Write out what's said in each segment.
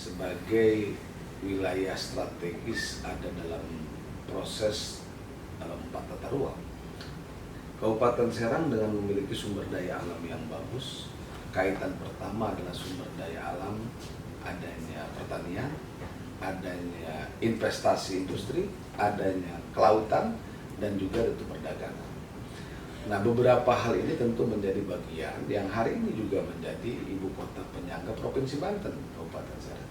sebagai wilayah strategis ada dalam proses 4 tata ruang. Kabupaten Serang dengan memiliki sumber daya alam yang bagus, kaitan pertama adalah sumber daya alam, adanya pertanian, adanya investasi industri, adanya kelautan, dan juga tentu perdagangan. Nah, beberapa hal ini tentu menjadi bagian yang hari ini juga menjadi ibu kota penyangga Provinsi Banten, Kabupaten Serang.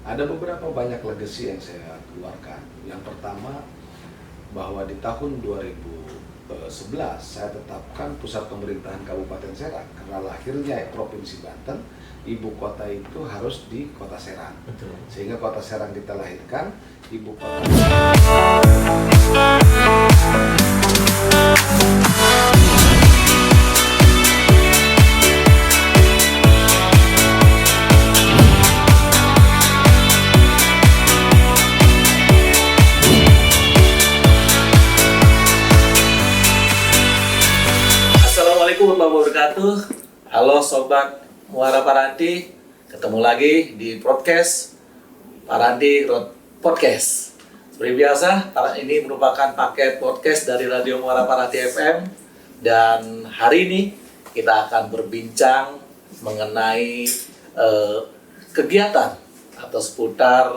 Ada beberapa banyak legasi yang saya keluarkan. Yang pertama, bahwa di tahun 2011 saya tetapkan pusat pemerintahan Kabupaten Serang karena lahirnya Provinsi Banten, ibu kota itu harus di Kota Serang. Betul. Sehingga Kota Serang kita lahirkan, ibu kota. Assalamualaikum warahmatullahi wabarakatuh. Halo Sobat Muara Paranti, ketemu lagi di podcast Paranti Road Podcast. Seperti biasa, ini merupakan paket podcast dari Radio Muara Paranti FM. Dan hari ini kita akan berbincang mengenai kegiatan atau seputar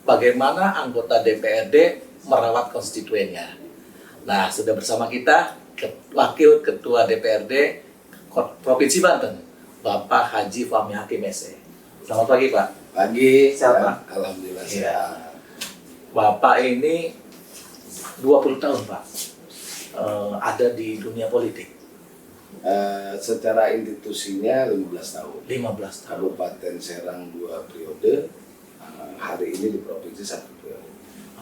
bagaimana anggota DPRD merawat konstituennya. Nah, sudah bersama kita Wakil Ketua DPRD Provinsi Banten, Bapak Haji Fahmi Hakim SE. Selamat pagi, Pak. Pagi, Sehat, Pak? Alhamdulillah Ya. sehat. Bapak ini 20 tahun, Pak, ada di dunia politik. Secara institusinya 15 tahun. 15 tahun. Kabupaten Serang 2 periode, hari ini di Provinsi 1 periode.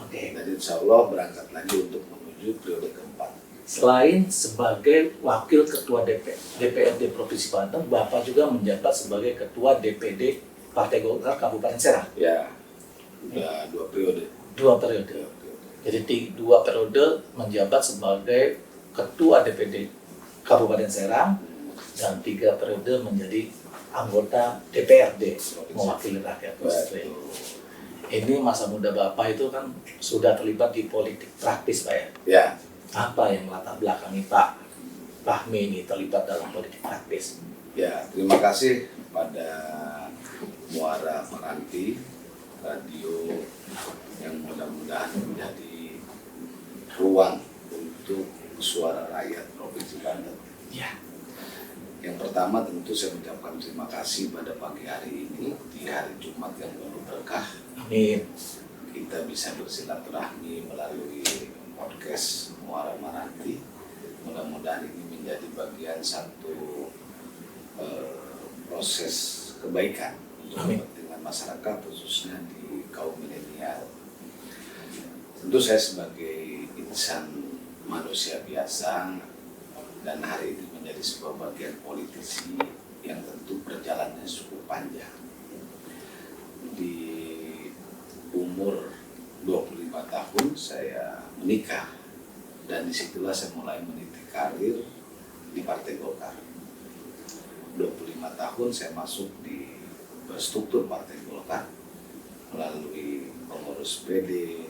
Oke. Dan insya Allah berangkat lagi untuk menuju periode keempat. Selain sebagai Wakil Ketua DPRD Provinsi Banten, Bapak juga menjabat sebagai Ketua DPD Partai Golkar Kabupaten Serang. Ya, udah 2 periode. 2 periode. Jadi 2 periode menjabat sebagai Ketua DPD Kabupaten Serang dan 3 periode menjadi anggota DPRD mewakili rakyat konstituen. Ini masa muda Bapak itu kan sudah terlibat di politik praktis, Pak ya? Ya, Apa yang melatar belakangi Pak Fahmi ini terlibat dalam politik praktis? ya, terima kasih pada Muara Paranti, radio yang mudah-mudahan menjadi ruang untuk suara rakyat Provinsi Banten. Ya. Yang pertama tentu saya mengucapkan terima kasih pada pagi hari ini di hari Jumat yang penuh berkah. Amin. Kita bisa bersilaturahmi melalui podcast Muara Paranti. Mudah-mudahan ini menjadi bagian satu proses kebaikan untuk kepentingan masyarakat, khususnya di kaum milenial. Tentu saya sebagai insan manusia biasa dan hari ini menjadi sebuah bagian politisi yang tentu perjalanannya cukup panjang. Di umur 25 tahun saya menikah dan disitulah saya mulai meniti karir di Partai Golkar. 25 tahun saya masuk di struktur Partai Golkar melalui pengurus PD,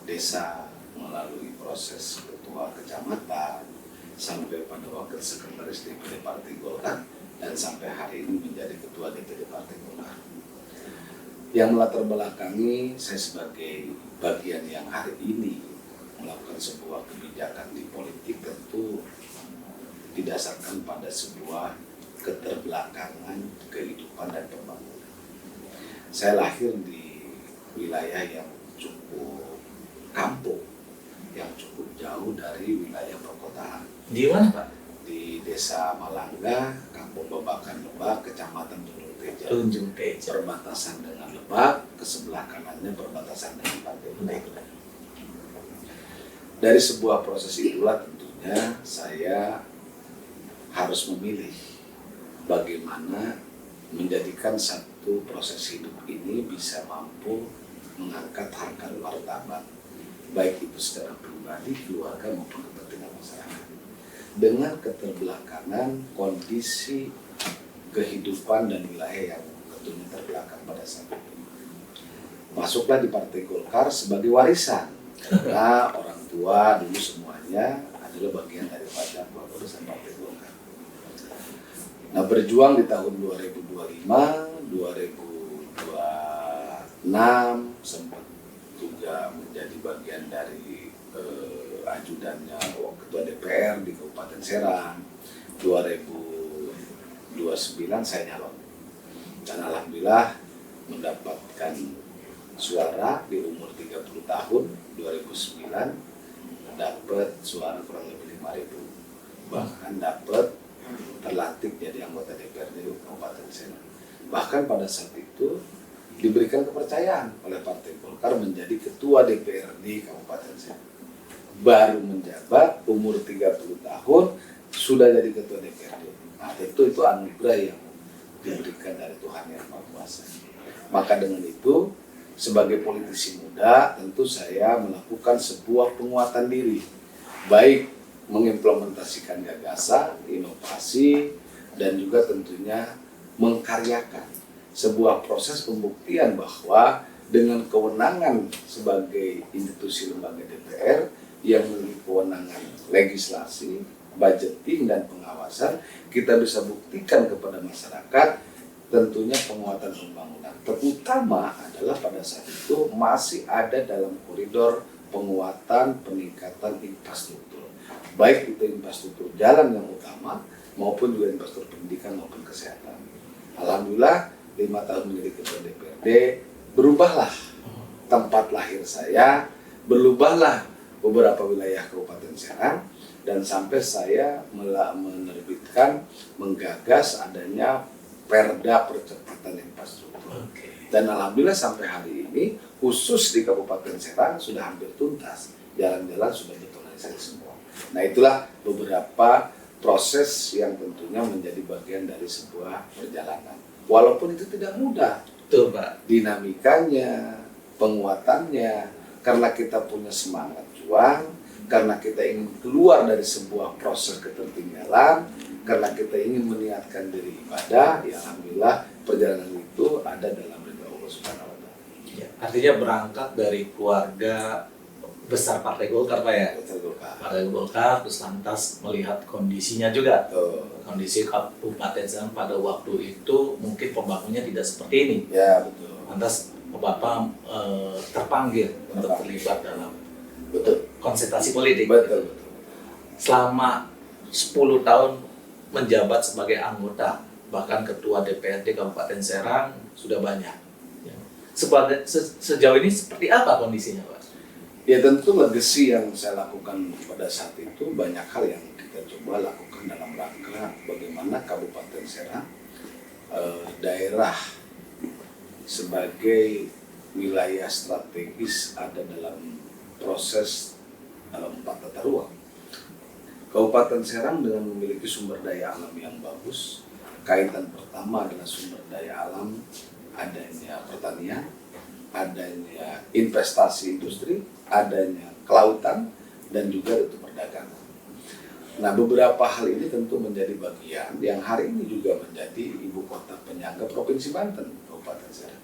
desa, melalui proses ketua kecamatan, sampai pada wakil sekretaris DPD Partai Golkar, dan sampai hari ini menjadi ketua DPD Partai Golkar. Yang melatar belakangi saya sebagai bagian yang hari ini melakukan sebuah kebijakan di politik tentu didasarkan pada sebuah keterbelakangan kehidupan dan pembangunan. Saya lahir di wilayah yang cukup kampung, yang cukup jauh dari wilayah perkotaan. Di mana, Pak? Di Desa Malangga, Kampung Babakan Lebak, Kecamatan Tunjung Teja. Tunjung Teja. Berbatasan dengan Lebak, ke sebelah kanannya berbatasan dengan Pantai Kuta. Dari sebuah proses itulah tentunya saya harus memilih bagaimana menjadikan satu proses hidup ini bisa mampu mengangkat harkat martabat, baik itu secara pribadi, keluarga maupun kepentingan masyarakat. Dengan keterbelakangan kondisi kehidupan dan wilayah yang tentunya terbelakang pada saat ini. masuklah di Partai Golkar sebagai warisan. Karena orang tua dulu semuanya adalah bagian daripada kepengurusan Partai Golkar. Nah, berjuang di tahun 2025, 2026 sempat juga menjadi bagian dari ajudannya Ketua DPR di Kabupaten Serang. 2029 saya nyalon. Dan alhamdulillah mendapatkan suara di umur 30 tahun, 2009 dapat suara kurang lebih 5.000. Bahkan dapat terlatih jadi anggota DPRD di Kabupaten Serang. Bahkan pada saat itu diberikan kepercayaan oleh Partai Golkar menjadi Ketua DPRD Kabupaten Serang. Baru menjabat umur 30 tahun sudah jadi Ketua DPRD. Nah, itu anugerah yang diberikan dari Tuhan Yang Maha Kuasa. Maka dengan itu, sebagai politisi muda, tentu saya melakukan sebuah penguatan diri, baik mengimplementasikan gagasan, inovasi, dan juga tentunya mengkaryakan sebuah proses pembuktian bahwa dengan kewenangan sebagai institusi lembaga DPR yang memiliki kewenangan legislasi, budgeting, dan pengawasan, kita bisa buktikan kepada masyarakat tentunya penguatan pembangunan. Terutama adalah pada saat itu masih ada dalam koridor penguatan peningkatan infrastruktur. Baik itu infrastruktur jalan yang utama maupun juga infrastruktur pendidikan maupun kesehatan. Alhamdulillah 5 tahun menjadi Ketua DPRD, berubahlah tempat lahir saya, berubahlah beberapa wilayah Kabupaten Serang, dan sampai saya menerbitkan, menggagas adanya Perda Percepatan Infrastruktur. Dan alhamdulillah sampai hari ini khusus di Kabupaten Serang sudah hampir tuntas, jalan-jalan sudah betonisasi semua. Nah, itulah beberapa proses yang tentunya menjadi bagian dari sebuah perjalanan. Walaupun itu tidak mudah, Betul, Pak. Dinamikanya, penguatannya, karena kita punya semangat juang, karena kita ingin keluar dari sebuah proses ketertinggalan, karena kita ingin meniatkan diri ibadah, ya alhamdulillah perjalanan itu ada dalam ridha Allah Subhanahu wa Ta'ala. Ya, artinya berangkat dari keluarga besar Partai Golkar, Pak ya. Partai Golkar, terus lantas melihat kondisinya juga. Kondisi Kabupaten Serang pada waktu itu mungkin pembangunannya tidak seperti ini. Ya, betul. Lantas Bapak terpanggil untuk terlibat dalam konsentrasi politik. Betul. Selama 10 tahun menjabat sebagai anggota, bahkan Ketua DPRD Kabupaten Serang sudah banyak. Sejauh ini seperti apa kondisinya, Pak? Ya, tentu legacy yang saya lakukan pada saat itu banyak hal yang kita coba lakukan dalam rangka bagaimana Kabupaten Serang daerah sebagai wilayah strategis ada dalam proses 4 tata ruang. Kabupaten Serang dengan memiliki sumber daya alam yang bagus, kaitan pertama adalah sumber daya alam, adanya pertanian, adanya investasi industri, adanya kelautan, dan juga itu perdagangan. Nah, beberapa hal ini tentu menjadi bagian yang hari ini juga menjadi ibu kota penyangga Provinsi Banten, Kabupaten Serang.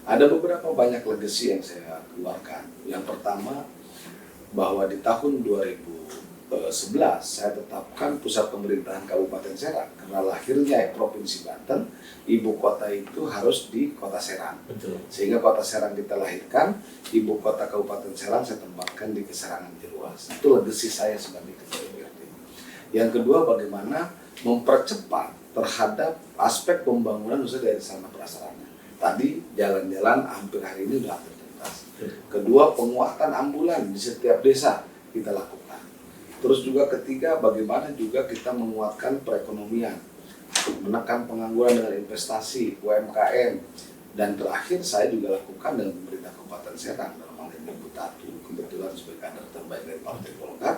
Ada beberapa banyak legacy yang saya keluarkan. Yang pertama, bahwa di tahun 2011 saya tetapkan pusat pemerintahan Kabupaten Serang karena lahirnya Provinsi Banten, ibu kota itu harus di Kota Serang. Betul. Sehingga Kota Serang kita lahirkan, ibu kota Kabupaten Serang saya tempatkan di Keserangan Jeruas. Itu legacy saya sebagai Ketua DPRD. Yang kedua, bagaimana mempercepat terhadap aspek pembangunan khususnya dari sarana prasarana. Tadi jalan-jalan hampir hari ini sudah tertuntas. Kedua, penguatan ambulan di setiap desa kita lakukan. Terus juga ketiga, bagaimana juga kita menguatkan perekonomian, menekan pengangguran dengan investasi, UMKM. Dan terakhir saya juga lakukan dengan pemerintah Kabupaten Serang dalam hal ini Bu Tatu, kebetulan sebagai kader terbaik dari Partai Golkar.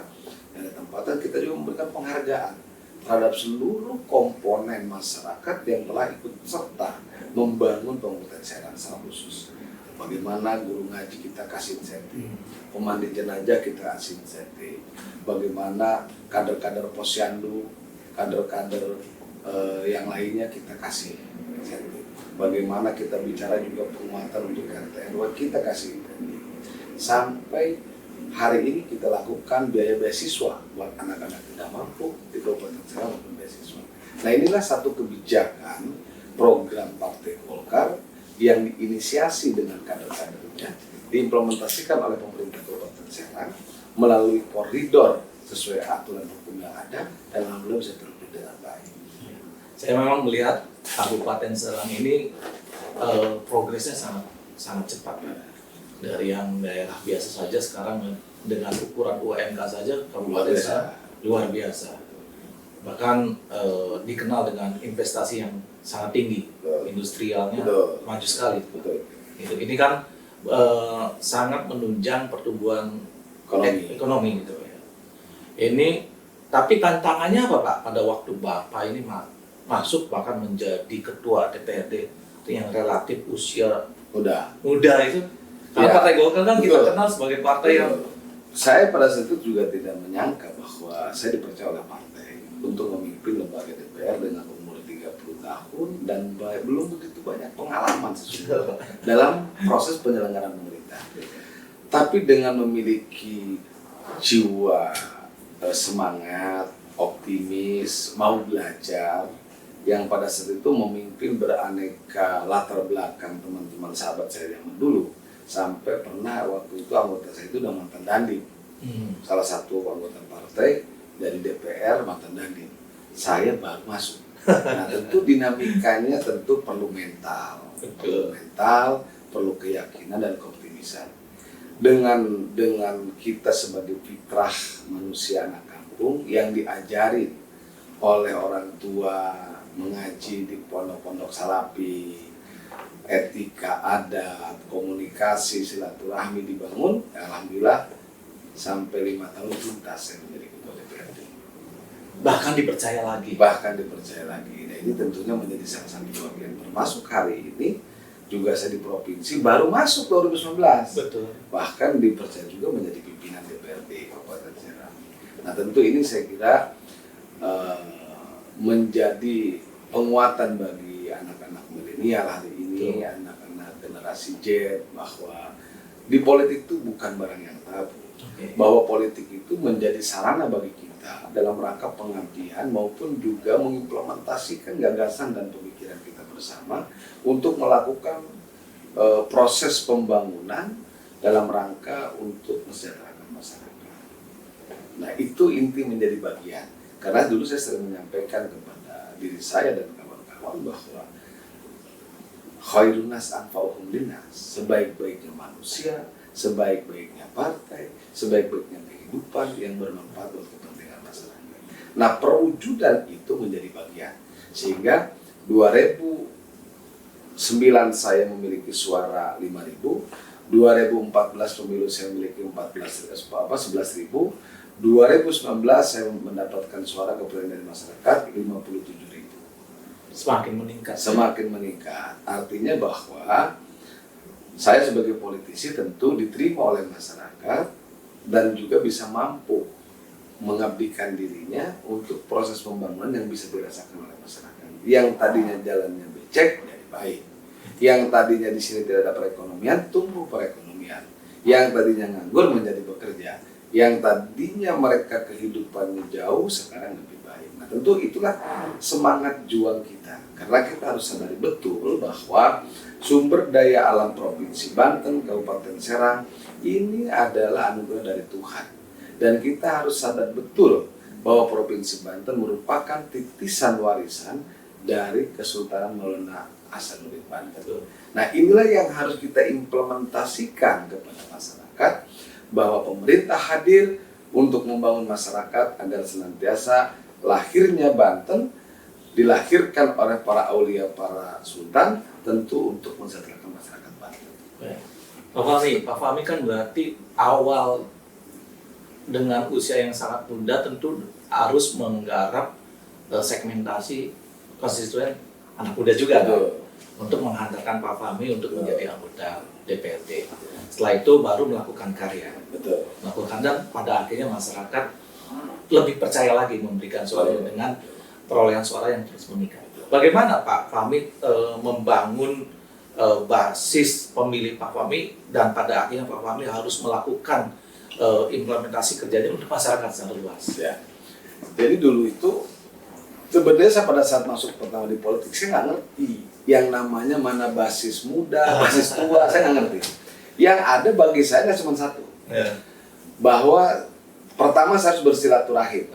Dan di tempatan kita juga memberikan penghargaan terhadap seluruh komponen masyarakat yang telah ikut serta membangun Kabupaten Serang secara khusus. Bagaimana guru ngaji kita kasih insentif, pemandi jenazah kita kasih insentif, bagaimana kader-kader posyandu, kader-kader yang lainnya kita kasih insentif. bagaimana kita bicara juga penguatan untuk RT RW, kita kasih insentif. Sampai hari ini kita lakukan biaya beasiswa buat anak-anak tidak mampu di Kabupaten Serang maupun beasiswa. Nah, inilah satu kebijakan program Partai Golkar yang diinisiasi dengan kader-kadernya, diimplementasikan oleh pemerintah Kabupaten Serang melalui koridor sesuai aturan hukum yang ada, dan alhamdulillah bisa terwujud dengan baik. Saya memang melihat Kabupaten Serang ini progresnya sangat cepat. Dari yang daerah biasa saja sekarang dengan ukuran UMK saja Kabupaten Serang luar biasa. Bahkan dikenal dengan investasi yang sangat tinggi, industrialnya maju sekali. Ini kan sangat menunjang pertumbuhan ekonomi gitu ya. Ini tapi tantangannya apa Pak pada waktu Bapak ini masuk bahkan menjadi ketua DPRD yang relatif usia muda itu. Karena Partai Golkar kan kita kenal sebagai partai yang... Saya pada saat itu juga tidak menyangka bahwa saya dipercaya oleh partai untuk memimpin lembaga DPR dengan umur 30 tahun dan belum begitu banyak pengalaman dalam proses penyelenggaraan pemerintah. Tapi dengan memiliki jiwa semangat, optimis, mau belajar, yang pada saat itu memimpin beraneka latar belakang teman-teman sahabat saya yang dulu. Sampai pernah waktu itu anggota saya itu udah mantan dandim, salah satu anggota partai dari DPR mantan dandim. Saya baru masuk. Nah, tentu dinamikanya tentu perlu mental, perlu keyakinan dan keoptimisan. Dengan kita sebagai fitrah manusia anak kampung yang diajari oleh orang tua, mengaji di pondok-pondok salafi, etika, adab, komunikasi, silaturahmi dibangun, alhamdulillah sampai 5 tahun tuntas saya menjadi ketua DPRD. Bahkan dipercaya lagi. Nah, ini tentunya menjadi salah satu bagian, termasuk hari ini juga saya di provinsi baru masuk 2019. Betul. Bahkan dipercaya juga menjadi pimpinan DPRD Kabupaten Serang. Nah, tentu ini saya kira menjadi penguatan bagi anak-anak milenial hari ini, anak-anak generasi Z, bahwa di politik itu bukan barang yang tabu. Bahwa politik itu menjadi sarana bagi kita dalam rangka pengabdian maupun juga mengimplementasikan gagasan dan pemikiran kita bersama untuk melakukan proses pembangunan dalam rangka untuk mensejahterakan masyarakat. Nah, itu inti menjadi bagian. Karena dulu saya sering menyampaikan kepada diri saya dan kawan-kawan bahwa khairun nas anfa'uhum linnas, sebaik-baiknya manusia, sebaik-baiknya partai, sebaik-baiknya kehidupan yang bermanfaat untuk kepentingan masyarakat. Nah, perwujudan itu menjadi bagian. Sehingga 2009 saya memiliki suara 5.000, 2014 pemilu saya memiliki 11.000, 2019 saya mendapatkan suara kepercayaan dari masyarakat 57.000. Semakin meningkat. Artinya bahwa saya sebagai politisi tentu diterima oleh masyarakat dan juga bisa mampu mengabdikan dirinya untuk proses pembangunan yang bisa dirasakan oleh masyarakat. Yang tadinya jalannya becek jadi baik. Yang tadinya di sini tidak ada perekonomian, tumbuh perekonomian. Yang tadinya nganggur menjadi bekerja. Yang tadinya mereka kehidupannya jauh, sekarang lebih baik. Nah, tentu itulah semangat juang kita. Karena kita harus sadari betul bahwa sumber daya alam Provinsi Banten, Kabupaten Serang, ini adalah anugerah dari Tuhan. Dan kita harus sadar betul bahwa Provinsi Banten merupakan titisan warisan dari Kesultanan Maulana Hasanuddin Banten. Nah, inilah yang harus kita implementasikan kepada masyarakat, bahwa pemerintah hadir untuk membangun masyarakat agar senantiasa lahirnya Banten dilahirkan oleh para aulia, para sultan, tentu untuk mensejahterakan masyarakat Banten. Pak Fahmi kan berarti awal dengan usia yang sangat muda tentu harus menggarap segmentasi konstituen anak muda juga kan? Untuk menghantarkan Pak Fahmi untuk menjadi anggota DPRD. Setelah itu baru melakukan karya. Melakukan, dan pada akhirnya masyarakat lebih percaya lagi memberikan suara dengan perolehan suara yang terus meningkat. bagaimana Pak Fahmi membangun basis pemilih Pak Fahmi, dan pada akhirnya Pak Fahmi harus melakukan implementasi kerjanya untuk masyarakat secara luas. Ya. Jadi dulu itu sebenarnya saya pada saat masuk pertama di politik saya nggak ngerti yang namanya mana basis muda, basis tua, saya nggak ngerti. Yang ada bagi saya cuma satu, bahwa pertama saya harus bersilaturahim.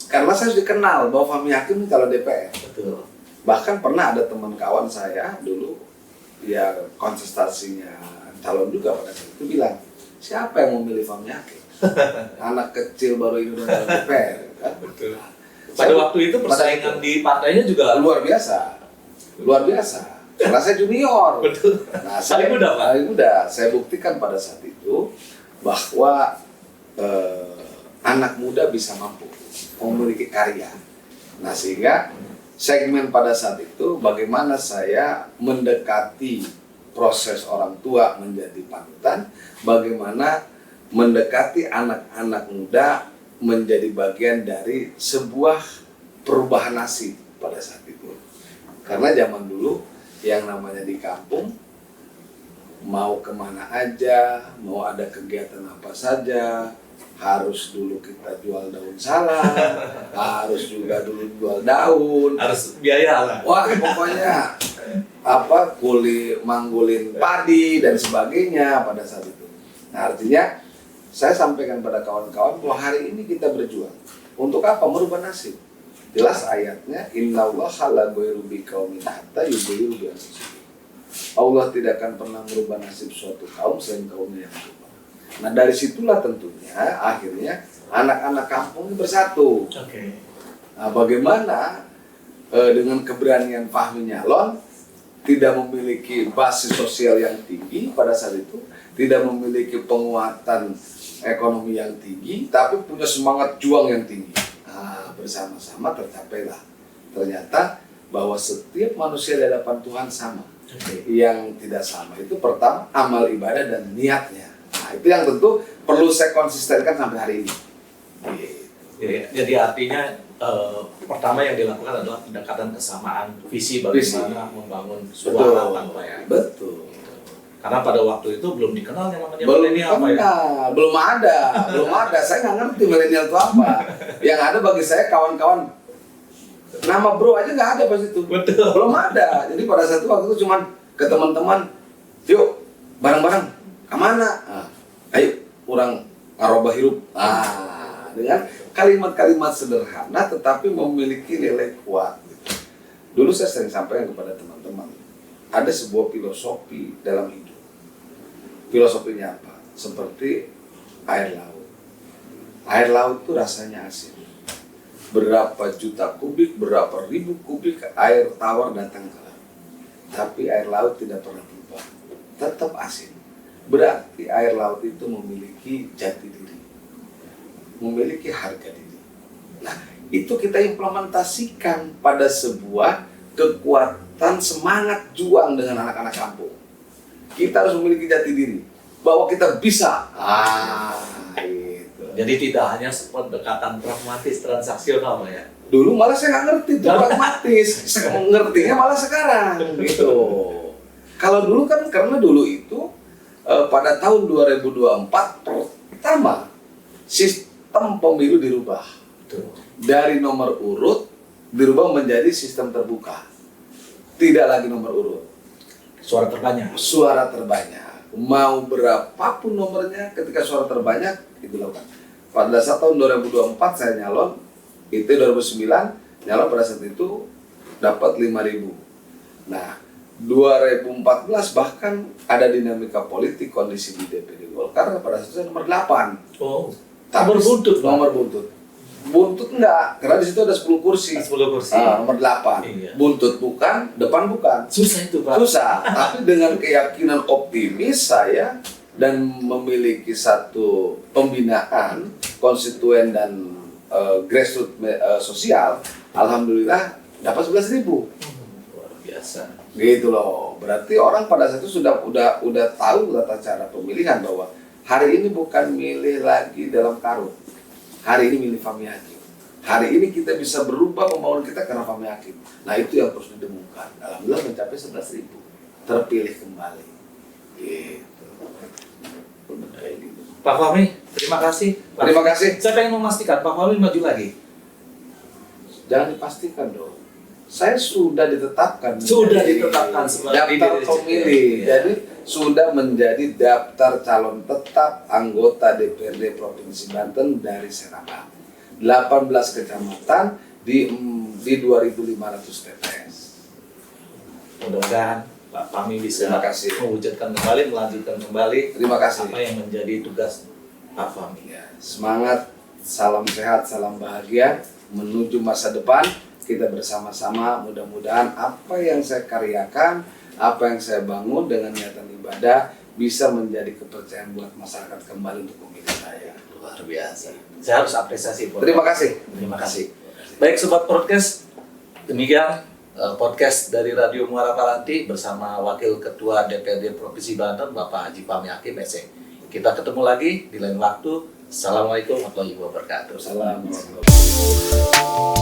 Karena saya sudah dikenal bahwa Fahmi Hakim ini kalau DPR. Betul. Bahkan pernah ada teman kawan saya dulu, ya kontestasinya calon juga pada saat itu bilang, siapa yang mau milih Fahmi Hakim? Anak kecil baru ini udah DPR, kan? Betul. Pada waktu itu persaingan di partainya juga luar biasa, luar biasa. Karena saya junior. Betul. Nah, saya paling muda. Saya buktikan pada saat itu bahwa anak muda bisa mampu memiliki karya. Nah, sehingga segmen pada saat itu bagaimana saya mendekati proses orang tua menjadi panutan, bagaimana mendekati anak-anak muda menjadi bagian dari sebuah perubahan nasib pada saat itu. Karena zaman dulu yang namanya di kampung, mau kemana aja, mau ada kegiatan apa saja, harus dulu kita jual daun salam, harus juga dulu jual daun, harus biaya lah. Wah, pokoknya manggulin padi dan sebagainya pada saat itu. Nah, artinya saya sampaikan pada kawan-kawan bahwa hari ini kita berjuang untuk apa? Merubah nasib. Jelas ayatnya, innallaha la ghayru biqaumin hatta yughayyiru bi anfusihim. Allah tidak akan pernah merubah nasib suatu kaum selain kaumnya yang berubah. Nah, dari situlah tentunya akhirnya anak-anak kampung bersatu. Nah, bagaimana dengan keberanian Fahmi nyalon, tidak memiliki basis sosial yang tinggi pada saat itu, tidak memiliki penguatan ekonomi yang tinggi, tapi punya semangat juang yang tinggi. Nah, bersama-sama tercapailah ternyata bahwa setiap manusia di hadapan Tuhan sama. Yang tidak sama itu pertama amal ibadah dan niatnya. Nah, itu yang tentu perlu saya konsistenkan sampai hari ini. Jadi artinya pertama yang dilakukan adalah pendekatan kesamaan visi bagaimana membangun sebuah harapan, Pak ya. Betul. Karena pada waktu itu belum dikenal yang namanya milenial, Pak ya. Belum ada. Saya nggak ngerti milenial itu apa. Yang ada bagi saya kawan-kawan, nama bro aja nggak ada pas itu. Betul. Belum ada. Jadi pada saat itu waktu itu cuman ke teman-teman, yuk bareng-bareng kemana? Nah, ayo kurang ngarobah hirup. Dengan kalimat-kalimat sederhana tetapi memiliki nilai kuat. Dulu saya sering sampaikan kepada teman-teman, ada sebuah filosofi dalam hidup. Filosofinya apa? Seperti air laut. Air laut itu rasanya asin. Berapa juta kubik, berapa ribu kubik air tawar datang ke laut. Tapi air laut tidak pernah berubah. Tetap asin. Berarti air laut itu memiliki jati diri. Memiliki harga diri. Nah, itu kita implementasikan pada sebuah kekuatan semangat juang dengan anak-anak kampung. Kita harus memiliki jati diri bahwa kita bisa. Gitu. Jadi tidak hanya pendekatan pragmatis transaksional, Pak ya. Dulu malah saya nggak ngerti itu pragmatis, ngertinya malah sekarang gitu. Kalau dulu kan karena dulu itu pada tahun 2024 pertama sistem pemilu dirubah. Dari nomor urut dirubah menjadi sistem terbuka. Tidak lagi nomor urut. Suara terbanyak. Suara terbanyak. Mau berapapun nomornya ketika suara terbanyak itu dilakukan. Pada saat tahun 2024 saya nyalon, itu 2009 nyalon pada saat itu dapat 5.000. Nah, 2014 bahkan ada dinamika politik kondisi di DPD Golkar pada saat itu nomor 8. Oh. Tapi Nomor buntut. Nomor buntut. Buntut enggak, karena di situ ada 10 kursi. 10 kursi. Nomor 8. Iya. Buntut bukan, depan bukan. Susah itu, Pak. Susah. Tapi dengan keyakinan optimis saya dan memiliki satu pembinaan konstituen dan grassroots sosial, alhamdulillah dapat 11.000. Luar biasa. Gitu loh. Berarti orang pada saat itu udah tahu tata cara pemilihan bahwa hari ini bukan milih lagi dalam karung. Hari ini milih Fahmi Hakim. Hari ini kita bisa berubah pembangunan kita karena Fahmi Hakim. Nah itu yang terus didengungkan. Alhamdulillah mencapai 11.000 terpilih kembali. Gitu. Pak Fahmi, terima kasih. Terima kasih. Saya pengen memastikan Pak Fahmi maju lagi. Jangan dipastikan dong. Saya sudah ditetapkan. Sudah ditetapkan sebagai daftar pemilih. Ya. Jadi sudah menjadi daftar calon tetap anggota DPRD Provinsi Banten dari Serapong. 18 kecamatan di 2.500 TPS. Mudah-mudahan Pak Fahmi bisa Terima kasih. mewujudkan kembali, melanjutkan kembali Terima kasih. apa yang menjadi tugas Pak Fahmi. Ya, semangat, salam sehat, salam bahagia menuju masa depan. Kita bersama-sama, mudah-mudahan apa yang saya karyakan, apa yang saya bangun dengan niatan ibadah bisa menjadi kepercayaan buat masyarakat kembali untuk memilih saya. Luar biasa. Saya harus apresiasi. Terima kasih. Terima kasih. Baik Sobat Podcast, demikian podcast dari Radio Muara Paranti bersama Wakil Ketua DPRD Provinsi Banten, Bapak Haji Fahmi Hakim, SC. Kita ketemu lagi di lain waktu. Assalamualaikum warahmatullahi wabarakatuh. Assalamualaikum warahmatullahi wabarakatuh.